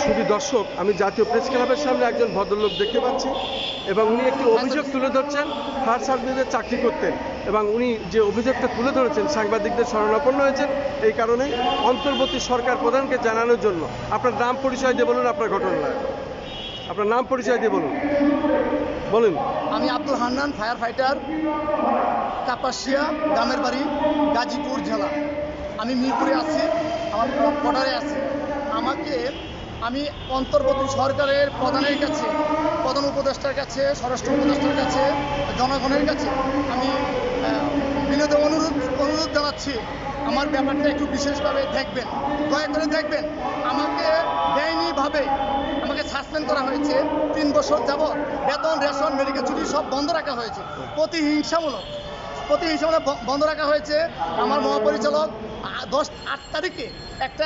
শুধু দর্শক, আমি জাতীয় প্রেস ক্লাবের সামনে একজন ভদ্রলোক দেখতে পাচ্ছি এবং উনি একটি অভিযোগ তুলে ধরছেন। ফায়ার সার্ভিসে চাকরি করতেন এবং উনি যে অভিযোগটা তুলে ধরেছেন সাংবাদিকদের শরণাপন্ন হয়েছেন এই কারণেই অন্তর্বর্তী সরকার প্রধানকে জানানোর জন্য। আপনার নাম পরিচয় দিয়ে বলুন, আপনার ঘটনা, আপনার নাম পরিচয় দিয়ে বলুন। বলুন। আমি আব্দুল হান্নান, ফায়ার ফাইটার, কাপাসিয়া, গ্রামের বাড়ি, গাজীপুর জেলা। আমি মিরপুরে আছি, আমার কোয়ার্টারে আছি। আমি অন্তর্বর্তী সরকারের প্রধানের কাছে, প্রধান উপদেষ্টার কাছে, স্বরাষ্ট্র উপদেষ্টার কাছে, জনগণের কাছে আমি বিনীত অনুরোধ জানাচ্ছি, আমার ব্যাপারটা একটু বিশেষভাবে দেখবেন, দয়া করে দেখবেন। আমাকে বেআইনিভাবে আমাকে সাসপেন্ড করা হয়েছে 3 বছর যাবৎ। বেতন, রেশন, মেডিকেল ছুটি সব বন্ধ রাখা হয়েছে। প্রতিহিংসামূলক বন্ধ রাখা হয়েছে। আমার মহাপরিচালক 8 তারিখে একটা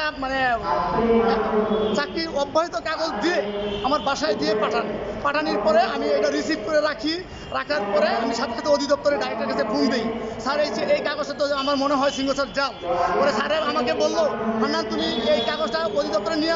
চাকরির অব্যাহত কাগজ দিয়ে আমার বাসায় দিয়ে পাঠানোর পরে আমি এটা রিসিভ করে রাখার পরে আমি সাথে সাথে অধিদপ্তরের ডাইরেক্টরের কাছে ফোন দিই। স্যার এই কাগজটা তো আমার মনে হয় সিংহসার জাল। পরে স্যারের আমাকে বললো, হান্নান তুমি এই কাগজটা অধিদপ্তরে নিয়ে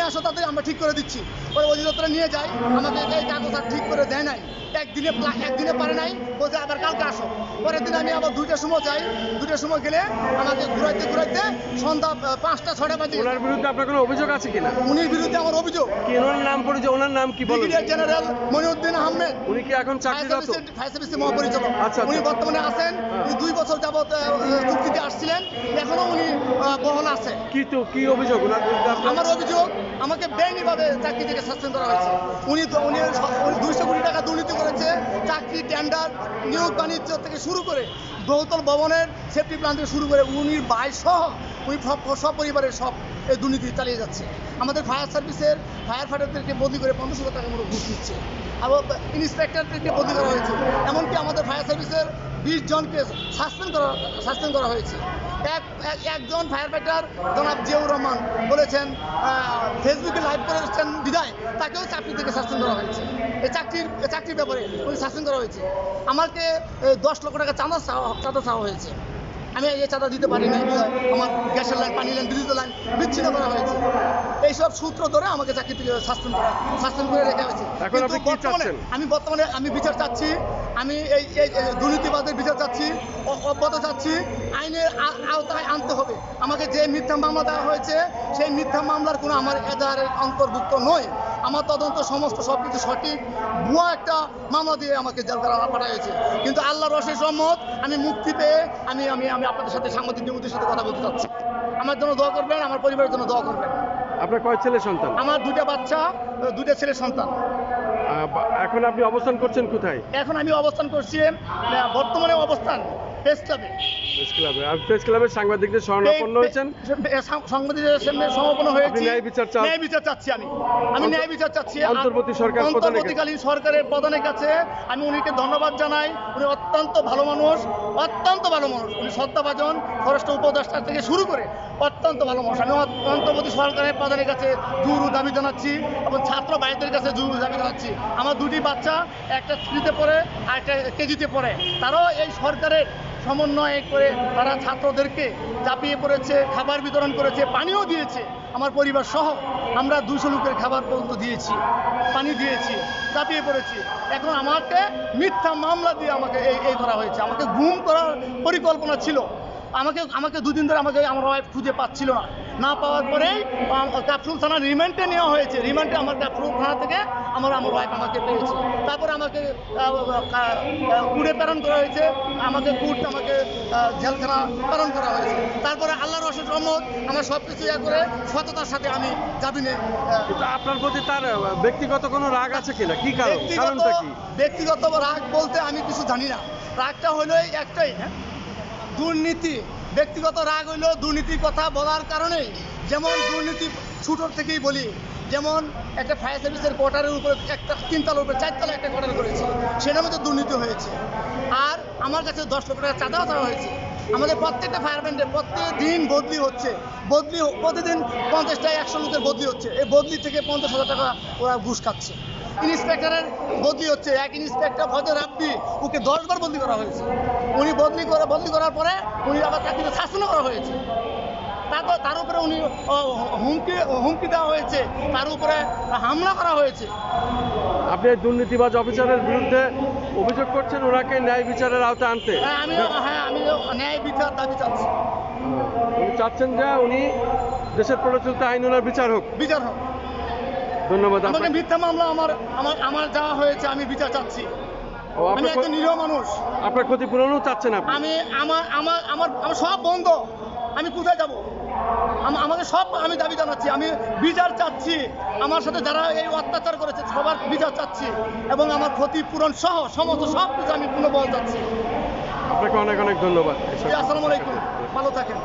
আসো, তাতে আমরা ঠিক করে দিচ্ছি। পরে অধিদপ্তরে নিয়ে যাই, আমাকে এই কাগজ আর ঠিক করে দেয় নাই। একদিনে পারে নাই, বলছে আবার কালকে আসো। পরের দিন আমি আবার 2টার সময় যাই। 2টার সময় গেলে আমাকে ঘুরাইতে সন্ধ্যা 5টা-6টা বাজে। ওনার বিরুদ্ধে আপনার কোনো অভিযোগ আছে কিনা? উনির বিরুদ্ধে আমার অভিযোগ। কি ওনার নাম পরিচয়, ওনার নাম কি বলেন? Brigadier general Moinuddin Ahmed. উনি কি এখন চাকরিরত? ফায়ার সার্ভিসের মহাপরিচালক। আচ্ছা। উনি বর্তমানে আছেন। উনি 2 বছর যাবত চুক্তিতে আসছিলেন, এখনো উনি বহাল আছে। কি অভিযোগ ওনার বিরুদ্ধে? আমার অভিযোগ, আমাকে বেআইনিভাবে চাকরি থেকে সাসপেন্ড করা হয়েছে। উনি 200 কোটি টাকা দুর্নীতি করেছে। চাকরি, টেন্ডার, নিয়োগ বাণিজ্য থেকে শুরু করে বহুতল ভবনের সেফটি প্ল্যান থেকে শুরু করে উনি সহ উনি সব পরিবারের সব এই দুর্নীতি চালিয়ে যাচ্ছে। আমাদের ফায়ার সার্ভিসের ফায়ার ফাইটারদেরকে বদলি করে 50,000 টাকা মতো ঘুষ দিচ্ছে। আবার ইন্সপেক্টরদেরকে বদলি করা হয়েছে। এমনকি আমাদের ফায়ার সার্ভিসের 20 জনকে সাসপেন্ড করা হয়েছে। একজন ফায়ার ফাইটার জনাব জিয়াউর রহমান বলেছেন, ফেসবুকে লাইভ করেছেন বিদায়, তাকেও চাকরি থেকে সাসপেন্ড করা হয়েছে। এই চাকরির ব্যাপারে উনি সাসপেন্ড করা হয়েছে। আমাকে 10 লক্ষ টাকা চাঁদা চাওয়া হয়েছে। আমি এই চাঁদা দিতে পারি না, আমার গ্যাসের লাইন, পানি লাইন, বিদ্যুতের লাইন বিচ্ছিন্ন করা হয়েছে। এইসব সূত্র ধরে আমাকে চাকরি থেকে সাসপেন্ড করে রেখে হয়েছে। বর্তমানে আমি বিচার চাচ্ছি। আমি এই দুর্নীতিবাদের বিচার চাচ্ছি, অব্যাহত চাচ্ছি। আইনের আওতায় আনতে হবে। আমাকে যে মিথ্যা মামলা দেওয়া হয়েছে, সেই মিথ্যা মামলার কোনো আমার এজাহারের অন্তর্ভুক্ত নয়। আমার তদন্ত সমস্ত সবকিছু সঠিক। ভুয়া একটা মামলা দিয়ে আমাকে জেল পাঠা হয়েছে। কিন্তু আল্লাহর অশেষ রহমত, আমি মুক্তি পেয়ে আমি আপনাদের সাথে, সাংবাদিকদের সাথে কথা বলতে চাচ্ছি। আমার জন্য দোয়া করবেন, আমার পরিবারের জন্য দোয়া করবেন। আপনার কয় ছেলে সন্তান? আমার 2টা বাচ্চা, 2টা ছেলে সন্তান। এখন আপনি অবস্থান করছেন কোথায়? এখন আমি অবস্থান করছি বর্তমানে অবস্থান প্রেস ক্লাবে। প্রেস ক্লাবের সাংবাদিকদের শরণাপন্ন হয়েছেন। সাংবাদিকদের সামনে সমাপন হয়েছে। ন্যায় বিচার চাচ্ছি। আমি ন্যায় বিচার চাচ্ছি অন্তর্বর্তীকালীন সরকারের প্রধানের কাছে। আমি উনিকে ধন্যবাদ জানাই। উনি অত্যন্ত ভালো মানুষ। উনি শ্রদ্ধাভাজন, স্বরাষ্ট্র উপদেষ্টা থেকে শুরু করে অত্যন্ত ভালো মানুষ। আমি অন্তর্বর্তী সরকারের প্রধানের কাছে জোর দাবি জানাচ্ছি এবং ছাত্র ভাইদের কাছে জোর দাবি জানাচ্ছি। আমার 2টি বাচ্চা, একটা 3তে পড়ে আর একটা কেজিতে পড়ে। তারাও এই সরকারের সমন্বয় করে তারা ছাত্রদেরকে চাপিয়ে পড়েছে, খাবার বিতরণ করেছে, পানিও দিয়েছে। আমার পরিবার সহ আমরা 200 লোকের খাবার পর্যন্ত দিয়েছি, পানি দিয়েছি, চাপিয়ে পড়েছি। এখন আমাকে মিথ্যা মামলা দিয়ে আমাকে এই করা হয়েছে। আমাকে গুম করার পরিকল্পনা ছিল। আমাকে 2 দিন ধরে আমার ওয়াইফ খুঁজে পাচ্ছিল না পাওয়ার পরেই কাফরুল থানা রিমান্ডে নেওয়া হয়েছে। রিমান্ডে আমার কাফরুল থানা থেকে আমার ওয়াইফ আমাকে পেয়েছে। তারপরে আমাকে কুড়ে প্রেরণ করা হয়েছে। আমাকে জেলখানা প্রেরণ করা হয়েছে। তারপরে আল্লাহর অশেষ রহমত, আমার সব কিছু করে সততার সাথে আমি জামিনে। আপনার প্রতি তার ব্যক্তিগত কোনো রাগ আছে কিনা? কি কারণটা কি? ব্যক্তিগত রাগ বলতে আমি কিছু জানি না। রাগটা হলো একটাই, দুর্নীতি। ব্যক্তিগত রাগ হইল দুর্নীতির কথা বলার কারণে। যেমন দুর্নীতি ছোটোর থেকেই বলি, যেমন একটা ফায়ার সার্ভিসের কোয়ার্টারের উপরে একটা 3 তলার উপরে 4 তলা একটা কোয়ার্টার করেছে, সেটার মধ্যে দুর্নীতি হয়েছে। আর আমার কাছে 10 লক্ষ টাকা চাঁদাও চাওয়া হয়েছে। আমাদের প্রত্যেকটা ফায়ারম্যানদের প্রত্যেকদিন বদলি হচ্ছে। প্রতিদিন 50-100 লোকের বদলি হচ্ছে। এই বদলি থেকে 50,000 টাকা ওরা ঘুষ খাচ্ছে। ইন্সপেক্টরের বদলি হচ্ছে। এক ইন্সপেক্টর ফজর রাব্বি, ওকে 10 বার বদলি করা হয়েছে। উনি বদলি করার পরে উনি আবার চাকরিতে সাসপেন্ড করা হয়েছে। তার উপরে উনি হুমকি দেওয়া হয়েছে, তার উপরে হামলা করা হয়েছে। আপনি এই দুর্নীতিবাজ অফিসারের বিরুদ্ধে অভিযোগ করছেন ওনাকে ন্যায় বিচারের আওতায় আনতে। আমি ন্যায় বিচার দাবি চাচ্ছি। উনি চাচ্ছেন যে উনি দেশের প্রচলিত আইন ওনার বিচার হোক। বিচার হোক। ধন্যবাদ আমাকে আপনাকে। মিথ্যা মামলা আমার যাওয়া হয়েছে, আমি বিচার চাচ্ছি। ও, আমি একজন নিরীহ মানুষ। আপনার ক্ষতিপূরণও চাচ্ছেন আপনি। আমি আমার সব বন্ধ, আমি কোথায় যাব? আমাকে সব আমি দাবি জানাচ্ছি, আমি বিচার চাচ্ছি। আমার সাথে যারা এই অত্যাচার করেছে সবার বিচার চাচ্ছি এবং আমার ক্ষতিপূরণ সহ সমস্ত সব কিছু আমি পুনর্বহাল চাচ্ছি। আপনাকে অনেক অনেক ধন্যবাদ। আসসালামু আলাইকুম, ভালো থাকেন।